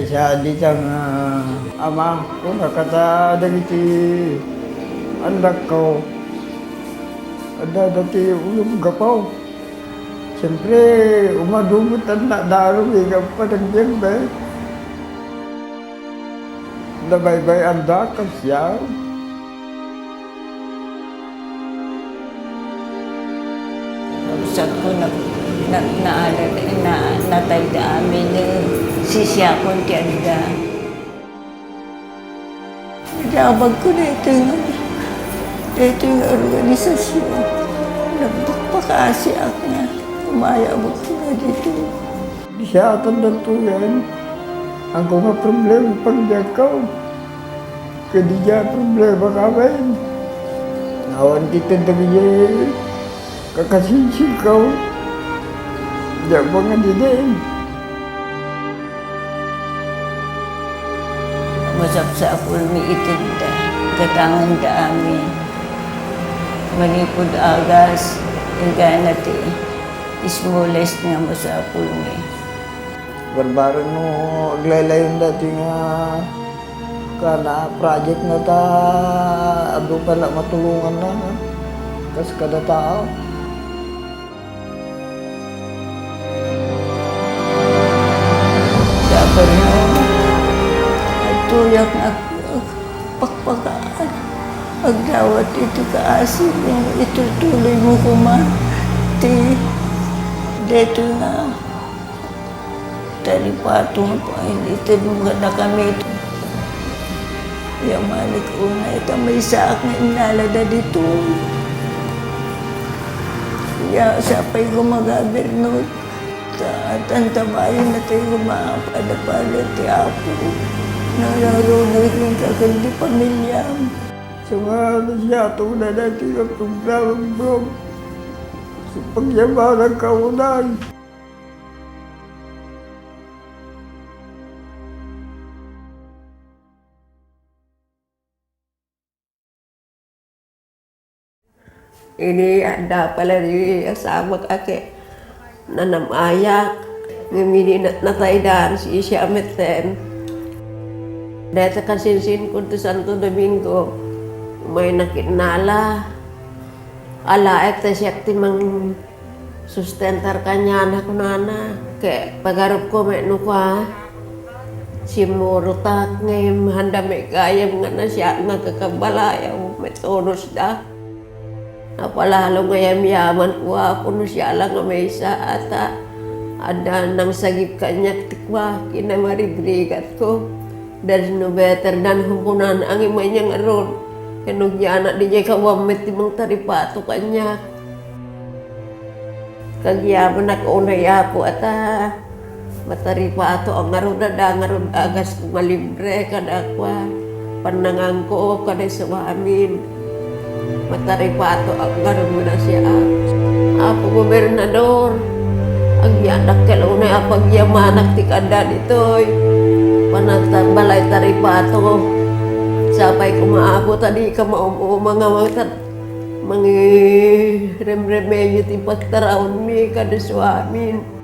siya di siyang ama ko nakata dari ti anak ko. Ada dati ulong gapaw. Siyempre, umadumot ang nadarong hingga pa ng diyembe. Nabaybay ang dakas siya. Sabi ko natay da amin sisya ko ti anda. Nabag ko na ito yung organisasyon. Nagpakasi ako na. Umayabot ko na dito. Di siya atandang tuyan. Ang mga problema pagdakaw. Kadi siya problema kami. Nawan dito dami kakasisikaw. Diyan mga din. Masap sa apul mi itinda. Katangan da amin. Manipod agas. Hingga nati. Smallest nga mo sa apul mi. Barbaran mo aglaylayon dati nga kana project na ta ado pala matulungan na kas kada tao. Dapat mo tuyak na pakpakaan. Agdawat ito kaasin yung itutuloy mo kumati. Dito na talipato nga po hindi tinunga na kami ito. Yamalik una ito may saak na inalada dito. Kaya sapay gumagabernod. At ang tabayan na tayo gumapadapala ti Apo. Nararunod ng kakandi pamilya. So nga siya tunay natin ang programa bro. Sa pagyaman ng kaunay. Ini ada pala di asama ake nanamayak ngemini nataidan si Isya Meten. Data kasinsin ko to Santo Domingo may nakinala ala ekta siya timang sustentar kanya anak nana ke pagarup ko may nukwa si murutak ngayon handa may gayam nga na siya nagkakabalayaw may tonos da. Napalalo ngayon yaman ko ako no siya lang nga may isa ata ada nang sagip kanya tikwa kinamaribrigat ko dari no better dan humpunan ang imay niyang aron kanugya anak di jay kawamit timang taripato kanya kagyaman nakaunay ako ata mataripato ang aron agas malibre kadakwa panangang ko kada sa amin mataripato ang garon mo na siya. Apo gobernador, ang yanak kalunay apag yamanak ti kanda ditoy. Panagbalay taripato. Sapay kumaabot tadi ka mga remedyo ti pagtaraon mi kada sa amin.